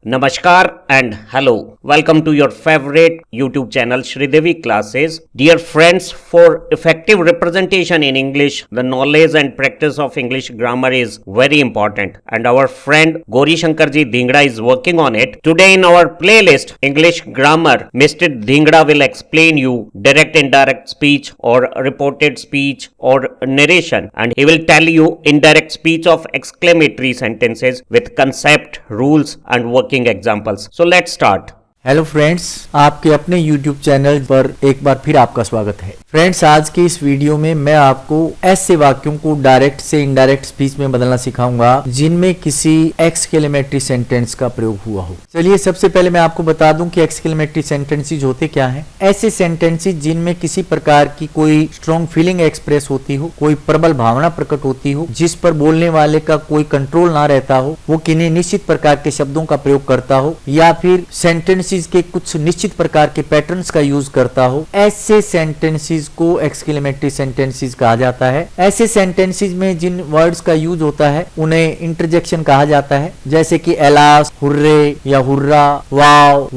Namaskar and hello. Welcome to your favorite YouTube channel Sridevi Classes. Dear friends, for effective representation in English, the knowledge and practice of English grammar is very important and our friend Gauri Shankarji Dhingra is working on it. Today in our playlist English grammar, Mr. Dhingra will explain you direct indirect speech or reported speech or narration, and he will tell you indirect speech of exclamatory sentences with concept, rules and working examples. So let's start. Hello friends, आपके अपने YouTube channel पर एक बार फिर आपका स्वागत है। Friends, आज के इस वीडियो में मैं आपको ऐसे वाक्यों को डायरेक्ट से इनडायरेक्ट स्पीच में बदलना सिखाऊंगा जिनमें किसी एक्सक्लेमेटरी सेंटेंस का प्रयोग हुआ हो। चलिए सबसे पहले मैं आपको बता दूं कि एक्सक्लेमेटरी सेंटेंसेस होते क्या हैं। ऐसे सेंटेंसेस जिनमें किसी प्रकार की कोई स्ट्रॉन्ग फीलिंग एक्सप्रेस होती हो, कोई प्रबल भावना प्रकट होती हो, जिस पर बोलने वाले का कोई कंट्रोल ना रहता हो, वो किन्हीं निश्चित प्रकार के शब्दों का प्रयोग करता हो या फिर सेंटेंसेस के कुछ निश्चित प्रकार के पैटर्न्स का यूज करता हो, ऐसे सेंटेंसेस को एक्सक्लेमेटरी सेंटेंसेस कहा जाता है। ऐसे सेंटेंसेस में जिन वर्ड्स का यूज होता है उन्हें इंटरजेक्शन कहा जाता है, जैसे कि एलास, हुर्रे या हुर्रा, वाव,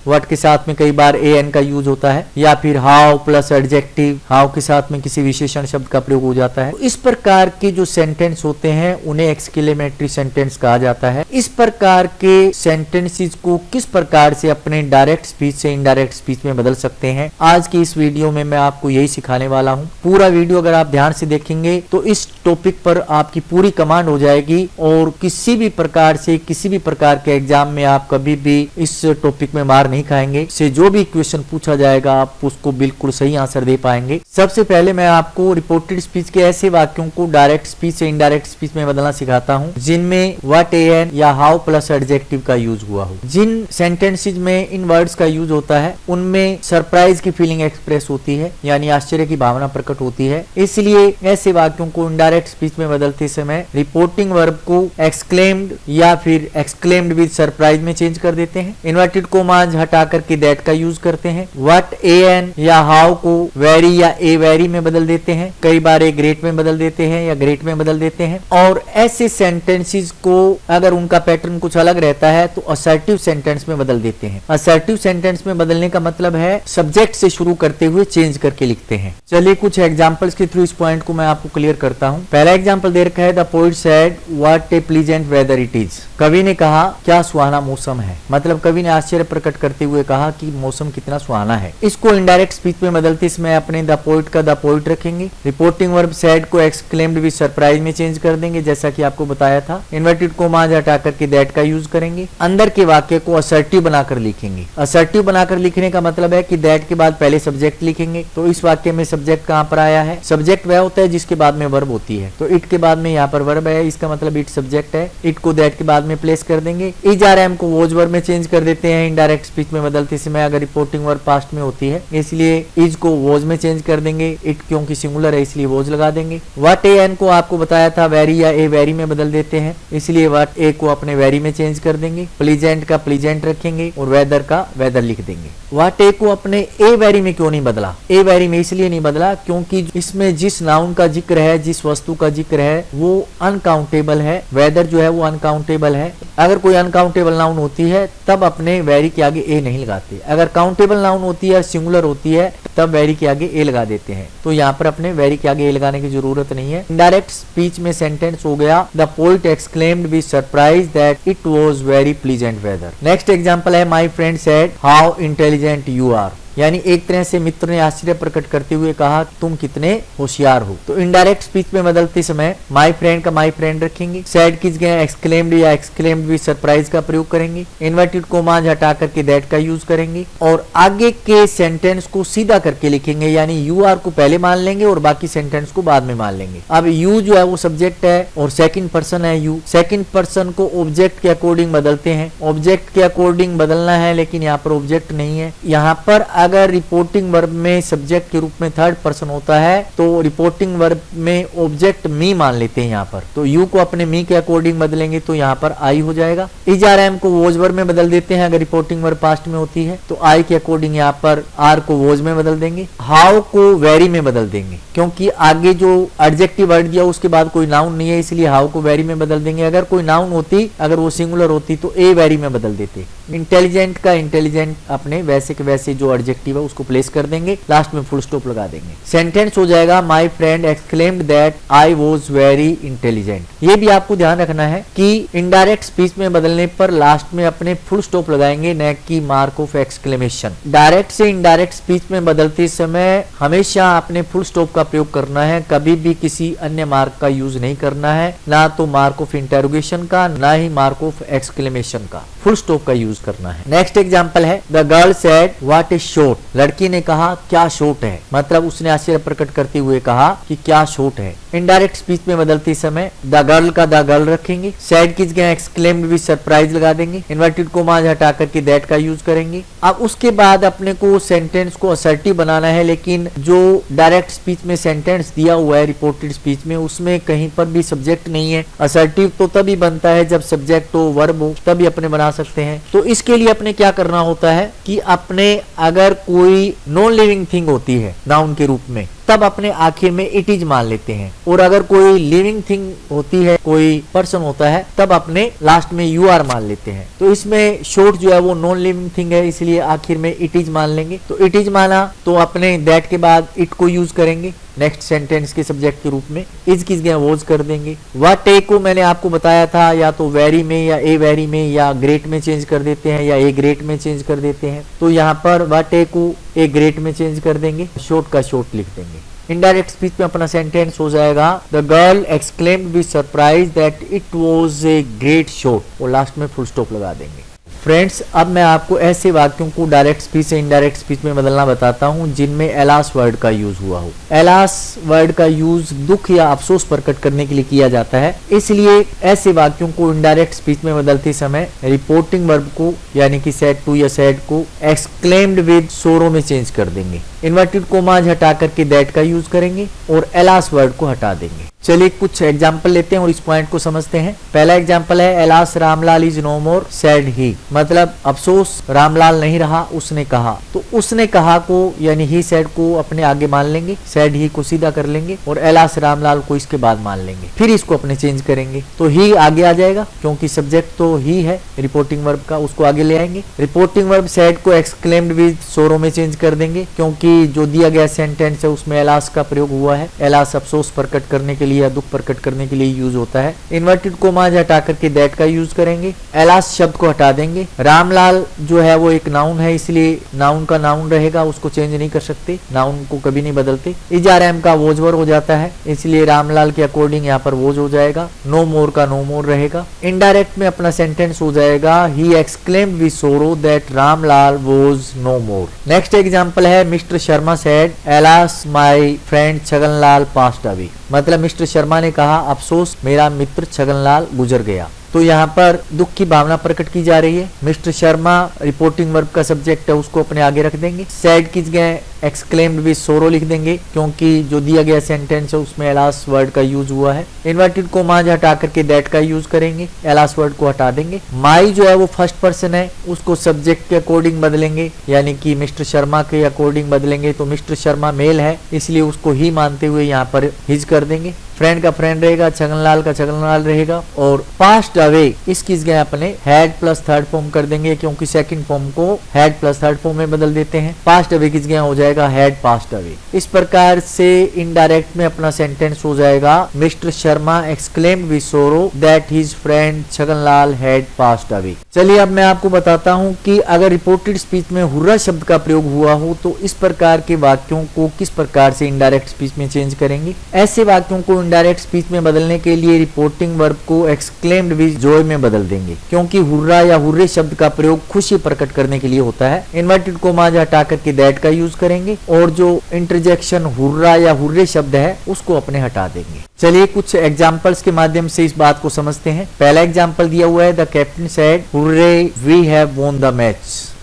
व्हाट के साथ में कई बार एन का यूज होता है, या फिर हाउ प्लस एडजेक्टिव, हाउ के साथ में किसी विशेषण शब्द का प्रयोग हो जाता है। इस प्रकार के जो सेंटेंस होते हैं उन्हें एक्सक्लेमेटरी सेंटेंस कहा जाता है। इस प्रकार के सेंटेंसेस को किस प्रकार से अपने डायरेक्ट स्पीच से इनडायरेक्ट स्पीच में बदल सकते हैं, आज की इस वीडियो में मैं आपको यही सिखाने वाला हूँ। पूरा वीडियो अगर आप ध्यान से देखेंगे तो इस टॉपिक पर आपकी पूरी कमांड हो जाएगी और किसी भी प्रकार से किसी भी प्रकार के एग्जाम में आप कभी भी इस टॉपिक में मार नहीं खाएंगे। से जो भी क्वेश्चन पूछा जाएगा आप उसको बिल्कुल सही आंसर दे पाएंगे। सबसे पहले मैं आपको रिपोर्टेड स्पीच के ऐसे वाक्यों को डायरेक्ट स्पीच से इनडायरेक्ट स्पीच में बदलना सिखाता हूं जिनमें व्हाट, एन या हाउ प्लस एडजेक्टिव का यूज हुआ हो। जिन सेंटेंसेस में इन वर्ड्स का यूज होता है उनमें सरप्राइज की फीलिंग एक्सप्रेस होती है, यानी आश्चर्य की भावना प्रकट होती है। इसलिए ऐसे वाक्यों को इनडायरेक्ट स्पीच में बदलते समय रिपोर्टिंग वर्ब को एक्सक्लेम्ड या फिर एक्सक्लेम्ड विद सरप्राइज में चेंज कर देते हैं। इन्वर्टेड कोमाज हटा करके दैट का यूज करते हैं। व्हाट, एन या हाउ को वेरी या ए वेरी में बदल देते हैं। कई बार ए ग्रेट में बदल देते हैं या ग्रेट में बदल देते हैं। और ऐसे सेंटेंसेस को अगर उनका पैटर्न कुछ अलग रहता है तो असर्टिव सेंटेंस में बदल देते हैं। असर्टिव सेंटेंस में बदलने का मतलब है सब्जेक्ट से शुरू करते हुए चेंज करके लिखते हैं। चलिए कुछ एग्जांपल्स के थ्रू इस पॉइंट को मैं आपको क्लियर करता हूं। पहला एग्जांपल दे रखा है, the poet said what A pleasant whether it is. कवि ने कहा क्या सुहाना मौसम है। मतलब कवि ने आश्चर्य प्रकट करते हुए कहा कि मौसम कितना सुहाना है। इसको इनडायरेक्ट स्पीच में बदलते समय अपने द पोएट का द पोएट रखेंगे। रिपोर्टिंग वर्ब सेड को एक्सक्लेम्ड विद सरप्राइज में चेंज कर देंगे, जैसा कि आपको बताया था। इन्वर्टेड कोमाज हटा करके दैट का यूज करेंगे। अंदर के वाक्य को असर्टिव बनाकर लिखेंगे। असर्टिव बनाकर लिखने का मतलब है कि दैट के बाद पहले सब्जेक्ट लिखेंगे। तो इस वाक्य में सब्जेक्ट कहां पर आया है? सब्जेक्ट वह होता है जिसके बाद में वर्ब होती है। तो इट के बाद में यहाँ पर वर्ब है, इसका मतलब इट सब्जेक्ट है। इट को दैट के बाद में प्लेस कर देंगे। इज आर एम को वॉज वर्ब में चेंज कर देते हैं इनडायरेक्ट स्पीच में बदलते समय, अगर रिपोर्टिंग वर्ब पास्ट में होती है। इसलिए इज को वॉज में चेंज कर देंगे। इट क्योंकि सिंगुलर है इसलिए वॉज लगा देंगे। व्हाट, ए एन को आपको बताया था वेरी या ए वेरी में बदल देते हैं, इसलिए व्हाट ए को अपने वेरी में चेंज कर देंगे। प्लीजेंट का प्लीजेंट रखेंगे और वेदर का वेदर लिख देंगे। व्हाट ए को अपने ए वेरी में क्यों नहीं बदला? ए वेरी में इसलिए नहीं बदला क्योंकि इसमें जिस नाउन का जिक्र है, जिस वस्तु का जिक्र है वो अनकाउंटेबल है। वेदर जो है वो अनकाउंटेबल है। अगर कोई अनकाउंटेबल नाउन होती है तब अपने वेरी के आगे ए नहीं लगाते। अगर काउंटेबल नाउन होती है, सिंगुलर होती है, तब वेरी के आगे ए लगा देते हैं। तो यहाँ पर अपने वेरी के आगे ए लगाने की जरूरत नहीं है। इनडायरेक्ट स्पीच में सेंटेंस हो गया, the poet exclaimed with surprise that it was very pleasant weather. Next example है, my friend said how intelligent you are. यानी एक तरह से मित्र ने आश्चर्य प्रकट करते हुए कहा तुम कितने होशियार हो। तो इनडायरेक्ट स्पीच में बदलते समय माय फ्रेंड का माय फ्रेंड रखेंगे। सेड की जगह एक्सक्लेम्ड या एक्सक्लेम्ड विद सरप्राइज का प्रयोग करेंगे। इन्वर्टेड कोमाज हटा करके दैट का यूज करेंगे और आगे के सेंटेंस को सीधा करके लिखेंगे, यानी यू आर को पहले मान लेंगे और बाकी सेंटेंस को बाद में मान लेंगे। अब यू जो है वो सब्जेक्ट है और सेकंड पर्सन है यू। सेकंड पर्सन को ऑब्जेक्ट के अकॉर्डिंग बदलते हैं। ऑब्जेक्ट के अकॉर्डिंग बदलना है लेकिन यहाँ पर ऑब्जेक्ट नहीं है। यहाँ पर अगर रिपोर्टिंग वर्ब में सब्जेक्ट के रूप में थर्ड पर्सन होता है तो रिपोर्टिंग वर्ब में ऑब्जेक्ट मी मान लेते हैं यहाँ पर, तो यू को अपने मी के अकॉर्डिंग बदलेंगे तो यहाँ पर आई हो जाएगा। इज आर एम को वोज वर्ब में बदल देते हैं अगर रिपोर्टिंग वर्ब पास्ट में होती है, तो आई के अकॉर्डिंग यहाँ पर आर को वोज में बदल देंगे। हाउ को वेरी में बदल देंगे, क्योंकि आगे जो एडजेक्टिव वर्ड दिया उसके बाद कोई नाउन नहीं है, इसलिए हाउ को वेरी में बदल देंगे। अगर कोई नाउन होती, अगर वो सिंगुलर होती तो ए वेरी में बदल देते। इंटेलिजेंट का इंटेलिजेंट अपने वैसे के वैसे जो एडजेक्टिव है उसको प्लेस कर देंगे, लास्ट में फुल स्टॉप लगा देंगे। सेंटेंस हो जाएगा my friend exclaimed that I was very intelligent. ये भी आपको ध्यान रखना है कि इनडायरेक्ट स्पीच में बदलने पर लास्ट में अपने फुल स्टॉप लगाएंगे, न कि मार्क ऑफ एक्सक्लेमेशन। डायरेक्ट से इनडायरेक्ट स्पीच में बदलते समय हमेशा अपने फुल स्टॉप का प्रयोग करना है, कभी भी किसी अन्य मार्क का यूज नहीं करना है, ना तो मार्क ऑफ इंटरोगेशन का, ना ही मार्क ऑफ एक्सक्लेमेशन का, फुल स्टॉप का यूज करना है। नेक्स्ट एग्जांपल है the girl said what is short. लड़की ने कहा क्या शॉर्ट है, मतलब उसने आश्चर्य प्रकट करते हुए कहा कि क्या शॉर्ट है। इनडायरेक्ट स्पीच में बदलते समय द गर्ल का द गर्ल रखेंगे, सेड की जगह एक्सक्लेम्ड विद सरप्राइज लगा देंगे, इन्वर्टेड कोमा हटा करके दैट का यूज करेंगे। अब उसके बाद अपने को सेंटेंस को असर्टिव बनाना है, लेकिन जो डायरेक्ट स्पीच में सेंटेंस दिया हुआ है रिपोर्टेड स्पीच में उसमें कहीं पर भी सब्जेक्ट नहीं है। असर्टिव तो तभी बनता है जब सब्जेक्ट हो, वर्ब हो, तभी अपने बना सकते हैं। तो इसके लिए अपने क्या करना होता है कि अपने अगर कोई नॉन लिविंग थिंग होती है नाउन के रूप में तब अपने आखिर में इट इज मान लेते हैं, और अगर कोई लिविंग थिंग होती है, कोई पर्सन होता है, तब अपने लास्ट में यू आर मान लेते हैं। तो इसमें शॉर्ट जो है वो नॉन लिविंग थिंग है, इसलिए आखिर में इट इज मान लेंगे। तो इट इज माना तो अपने दैट के बाद इट को यूज करेंगे नेक्स्ट सेंटेंस के सब्जेक्ट के रूप में, इज किस गया वोज कर देंगे। व्हाट ए को मैंने आपको बताया था या तो वेरी में या ए वेरी में या ग्रेट में चेंज कर देते हैं या ए ग्रेट में चेंज कर देते हैं, तो यहाँ पर व्हाट ए को ए ग्रेट में चेंज कर देंगे, शॉर्ट का शॉर्ट लिख देंगे। इनडायरेक्ट स्पीच में अपना सेंटेंस हो जाएगा the girl exclaimed with surprise that it was a great shot, और लास्ट में फुल स्टॉप लगा देंगे। फ्रेंड्स, अब मैं आपको ऐसे वाक्यों को डायरेक्ट स्पीच से इनडायरेक्ट स्पीच में बदलना बताता हूं जिनमें एलास वर्ड का यूज हुआ हो। एलास वर्ड का यूज दुख या अफसोस प्रकट करने के लिए किया जाता है, इसलिए ऐसे वाक्यों को इनडायरेक्ट स्पीच में बदलते समय रिपोर्टिंग वर्ब को यानी कि सेड टू या सेड को एक्सक्लेम्ड विद सोरो में चेंज कर देंगे, इन्वर्टेड कोमाज हटा करके दैट का यूज करेंगे और एलास वर्ड को हटा देंगे। चलिए कुछ एग्जाम्पल लेते हैं और इस पॉइंट को समझते हैं। पहला एग्जाम्पल है alas Ramlal is no more said he, मतलब अफसोस रामलाल नहीं रहा उसने कहा। तो उसने कहा को यानी ही सेड को अपने आगे मान लेंगे, सेड ही को सीधा कर लेंगे और एलास रामलाल को इसके बाद मान लेंगे, फिर इसको अपने चेंज करेंगे तो ही आगे आ जाएगा क्योंकि सब्जेक्ट तो ही है रिपोर्टिंग वर्ब का, उसको आगे ले आएंगे। रिपोर्टिंग वर्ब सेड को एक्सक्लेम्ड विद सोरो में चेंज कर देंगे क्योंकि जो दिया गया सेंटेंस है उसमें एलास का प्रयोग हुआ है, एलास अफसोस प्रकट करने के लिए या दुख प्रकट करने के लिए यूज होता है। इन्वर्टेड कोमाज हटा करके दैट का यूज करेंगे, एलास शब्द को हटा देंगे। रामलाल जो है वो एक नाउन है इसलिए नाउन का नाउन रहेगा, उसको चेंज नहीं कर सकते, नाउन को कभी नहीं बदलते। इजारएम का वोजवर हो जाता है इसलिए रामलाल के अकॉर्डिंग यहाँ पर वोज हो जाएगा, नो मोर का नो मोर रहेगा। इनडायरेक्ट में अपना सेंटेंस हो जाएगा he exclaimed with sorrow that Ramlal was no more. Next example है mister Sharma said alas my friend Chhaganlal passed away, मतलब मिस्टर शर्मा ने कहा अफसोस मेरा मित्र छगनलाल गुजर गया। तो यहाँ पर दुख की भावना प्रकट की जा रही है। मिस्टर शर्मा रिपोर्टिंग वर्ब का सब्जेक्ट है उसको अपने आगे रख देंगे, सैड की जगह एक्सक्लेम्ड विद सोरो लिख देंगे क्योंकि जो दिया गया सेंटेंस है उसमें एलास वर्ड का यूज हुआ है। इन्वर्टेड कोमाज हटा करके दैट का यूज करेंगे, एलास वर्ड को हटा देंगे। माई जो है वो फर्स्ट पर्सन है उसको सब्जेक्ट के अकॉर्डिंग बदलेंगे यानी कि मिस्टर शर्मा के अकॉर्डिंग बदलेंगे, तो मिस्टर शर्मा मेल है इसलिए उसको ही मानते हुए यहाँ पर हिज कर देंगे। फ्रेंड का फ्रेंड रहेगा, छगनलाल का छगनलाल रहेगा और पास्ट अवे इसकी जगह अपने हैड प्लस थर्ड फॉर्म कर देंगे क्योंकि सेकंड फॉर्म को हैड प्लस थर्ड फॉर्म में बदल देते हैं। पास्ट अवे की जगह हो जाएगा हैड पास्ट अवे। इस प्रकार से इनडायरेक्ट में अपना सेंटेंस हो जाएगा mister Sharma exclaimed with sorrow that his friend Chhaganlal had passed away. चलिए अब मैं आपको बताता हूँ कि अगर रिपोर्टेड स्पीच में हुर्रा शब्द का प्रयोग हुआ हो तो इस प्रकार के वाक्यों को किस प्रकार से इनडायरेक्ट स्पीच में चेंज करेंगे। ऐसे वाक्यों को इनडायरेक्ट स्पीच में बदलने के लिए रिपोर्टिंग वर्ब को एक्सक्लेम्ड विद जॉय में बदल देंगे क्योंकि हुर्रा या हुर्रे शब्द का प्रयोग खुशी प्रकट करने के लिए होता है। इन्वर्टेड कोमाज हटा करके दैट का यूज करेंगे और जो इंटरजेक्शन हुर्रा या हुर्रे शब्द है उसको अपने हटा देंगे। चलिए कुछ एग्जांपल्स के माध्यम से इस बात को समझते हैं। पहला एग्जांपल दिया हुआ है the captain said hurrah we have won the match,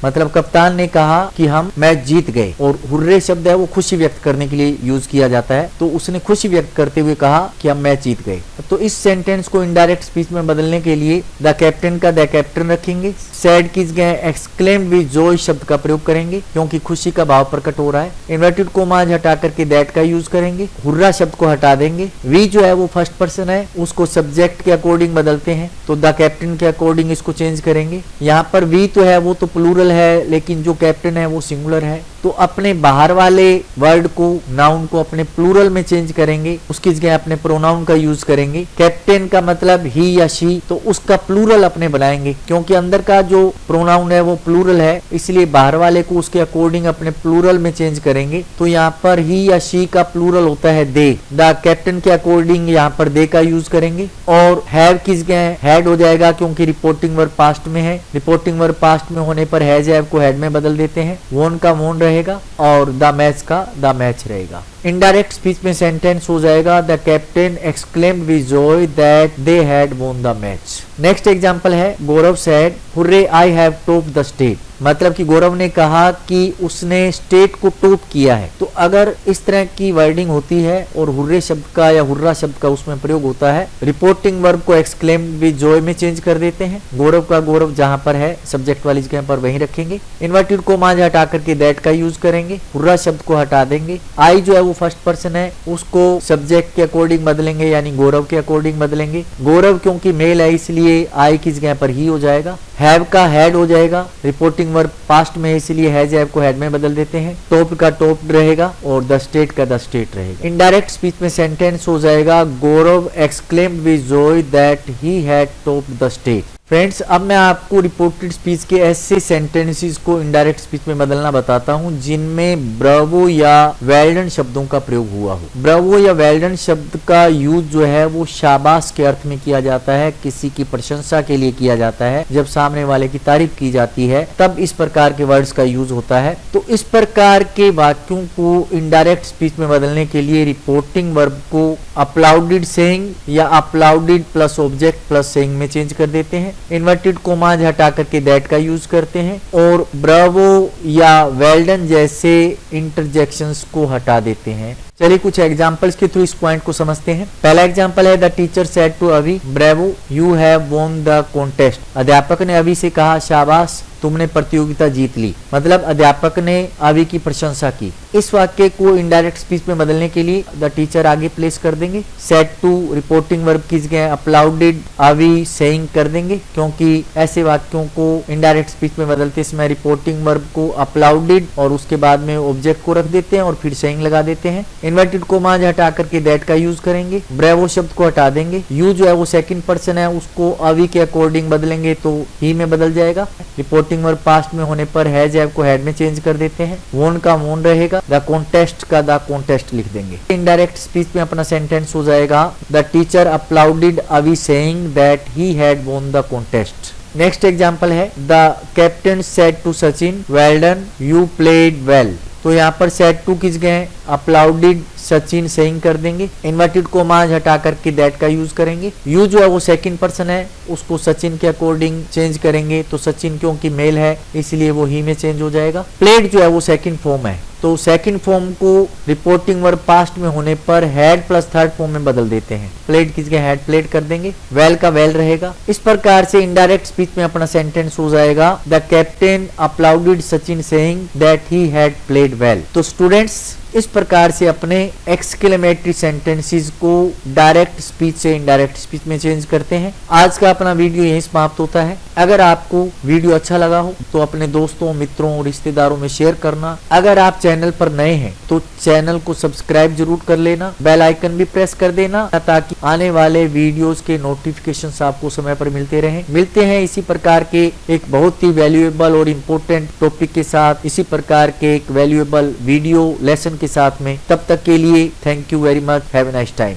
मतलब कप्तान ने कहा कि हम मैच जीत गए, और हुर्रे शब्द है वो खुशी व्यक्त करने के लिए यूज किया जाता है, तो उसने खुशी व्यक्त करते हुए कहा कि हम मैच जीत गए। तो इस सेंटेंस को इनडायरेक्ट स्पीच में बदलने के लिए द कैप्टन का द कैप्टन रखेंगे, सैड किस गए एक्सक्लेम्ड विद जॉय शब्द का प्रयोग करेंगे क्योंकि खुशी का भाव प्रकट हो रहा है। इन्वर्टेड कोमाज हटा करके दैट का यूज करेंगे, हुर्रा शब्द को हटा देंगे। वी जो है वो फर्स्ट पर्सन है, उसको सब्जेक्ट के अकॉर्डिंग बदलते हैं, तो द कैप्टन के अकॉर्डिंग इसको चेंज करेंगे। यहाँ पर वी तो है वो तो प्लूरल है, लेकिन जो कैप्टन है वो सिंगुलर है, तो अपने बाहर वाले वर्ड को नाउन को अपने प्लूरल में चेंज करेंगे, उसकी जगह अपने प्रोनाउन का यूज करेंगे। कैप्टन का मतलब ही या शी, तो उसका प्लूरल अपने बनाएंगे क्योंकि अंदर का जो प्रोनाउन है वो प्लूरल है, इसलिए बाहर वाले को उसके अकॉर्डिंग अपने प्लूरल में चेंज करेंगे। तो यहाँ पर ही या शी का प्लूरल होता है दे, द कैप्टन के अकॉर्डिंग यहाँ पर दे का यूज करेंगे। और हैव किस गए हैड हो जाएगा क्योंकि रिपोर्टिंग वर्ब पास्ट में है, रिपोर्टिंग वर्ब पास्ट में होने पर हैज हैव को हैड में बदल देते हैं, वोन का वोन रहेगा और द मैच का द मैच रहेगा। इनडायरेक्ट स्पीच में सेंटेंस हो जाएगा the captain exclaimed with joy that they had won the match. Next example है Gaurav said hurray I have topped the state, मतलब कि गौरव ने कहा कि उसने स्टेट को टॉप किया है। तो अगर इस तरह की वर्डिंग होती है और हुर्रे शब्द का या हुर्रा शब्द का उसमें प्रयोग होता है, रिपोर्टिंग वर्ब को एक्सक्लेम्ड विद जॉय में चेंज कर देते हैं, गौरव का गौरव जहां पर है सब्जेक्ट वाली जगह पर वहीं रखेंगे। इन्वर्टेड कोमाज हटा करके दैट का यूज करेंगे, हुर्रा शब्द को हटा देंगे। आई जो है वो फर्स्ट पर्सन है, उसको सब्जेक्ट के अकॉर्डिंग बदलेंगे यानी गौरव के अकॉर्डिंग बदलेंगे। गौरव क्योंकि मेल है इसलिए आई की जगह पर ही हो जाएगा। हैव का हैड हो जाएगा, रिपोर्टिंग वर्ब पास्ट में है इसलिए हैज हैव को हैड में बदल देते हैं। टॉप का टॉप रहेगा और द स्टेट का द स्टेट रहेगा। इनडायरेक्ट स्पीच में सेंटेंस हो जाएगा Gaurav exclaimed with joy that he had topped the state. Friends, अब मैं आपको रिपोर्टेड स्पीच के ऐसे सेंटेंसेस को इनडायरेक्ट स्पीच में बदलना बताता हूं जिनमें ब्रावो या वेल डन शब्दों का प्रयोग हुआ हो। ब्रावो या वेल डन शब्द का यूज जो है वो शाबाश के अर्थ में किया जाता है, किसी की प्रशंसा के लिए किया जाता है। जब सामने वाले की तारीफ की जाती है तब इस प्रकार के वर्ड्स का यूज होता है। तो इस प्रकार के वाक्यों को इनडायरेक्ट स्पीच में बदलने के लिए रिपोर्टिंग वर्ब को अपलाउडेड सेइंग या अपलाउडेड प्लस ऑब्जेक्ट प्लस सेइंग में चेंज कर देते हैं। इन्वर्टेड कोमाज हटा करके दैट का यूज करते हैं और ब्रावो या वेल डन जैसे इंटरजेक्शंस को हटा देते हैं। चलिए कुछ एग्जांपल्स के थ्रू इस पॉइंट को समझते हैं। पहला एग्जांपल है the teacher said to Abhi bravo you have won the contest. अध्यापक ने अभी से कहा शाबाश तुमने प्रतियोगिता जीत ली, मतलब अध्यापक ने अभी की प्रशंसा की। इस वाक्य को इनडायरेक्ट स्पीच में बदलने के लिए द टीचर आगे प्लेस कर देंगे, सेड टू रिपोर्टिंग वर्ब की जगह अपलाउडेड अभी सेइंग कर देंगे क्योंकि ऐसे वाक्यों को इनडायरेक्ट स्पीच में बदलते समय रिपोर्टिंग वर्ब को अपलाउडेड और उसके बाद में ऑब्जेक्ट को रख देते हैं और फिर सेइंग लगा देते हैं। इन्वर्टेड कोमाज हटा करके दैट का यूज करेंगे, ब्रेवो शब्द को हटा देंगे, यू जो है वो सेकंड पर्सन है उसको अभी के अकॉर्डिंग बदलेंगे तो ही में बदल जाएगा। रिपोर्टिंग वर्ब पास्ट में होने पर हैज हैव को हैड में चेंज कर देते हैं, वोन का वोन रहेगा, द कॉन्टेस्ट का द कॉन्टेस्ट लिख देंगे। इनडायरेक्ट स्पीच में अपना सेंटेंस हो जाएगा द टीचर अपलाउडेड अभी saying that he had won the contest. Next example है the captain said to Sachin well done you played well. तो यहाँ पर सेड टू किस गए अपलाउडेड सचिन सेइंग कर देंगे, इन्वर्टेड कोमाज हटा करके दैट का यूज करेंगे। यू जो है वो सेकंड पर्सन है उसको सचिन के अकॉर्डिंग चेंज करेंगे, तो सचिन क्योंकि मेल है इसलिए वो ही में चेंज हो जाएगा। प्लेड जो है वो सेकंड फॉर्म है तो सेकंड फॉर्म को रिपोर्टिंग वर्ब पास्ट में होने पर हैड प्लस थर्ड फॉर्म में बदल देते हैं, प्लेड किस गए हैड प्लेड कर देंगे, वेल का वेल रहेगा। इस प्रकार से इनडायरेक्ट स्पीच में अपना सेंटेंस हो जाएगा the captain applauded Sachin saying that he had played well. तो स्टूडेंट्स इस प्रकार से अपने एक्सक्लेमेटरी सेंटेंसेस को डायरेक्ट स्पीच से इनडायरेक्ट स्पीच में चेंज करते हैं। आज का अपना वीडियो यहीं समाप्त होता है। अगर आपको वीडियो अच्छा लगा हो तो अपने दोस्तों मित्रों रिश्तेदारों में शेयर करना। अगर आप चैनल पर नए हैं तो चैनल को सब्सक्राइब जरूर कर लेना, बेल आइकन भी प्रेस कर देना ताकि आने वाले वीडियोस के नोटिफिकेशंस आपको समय पर मिलते रहें। मिलते हैं इसी प्रकार के एक बहुत ही वैल्यूएबल और इम्पोर्टेंट टॉपिक के साथ, इसी प्रकार के एक वैल्यूएबल वीडियो लेसन के साथ में। तब तक के लिए thank you very much, have a nice time.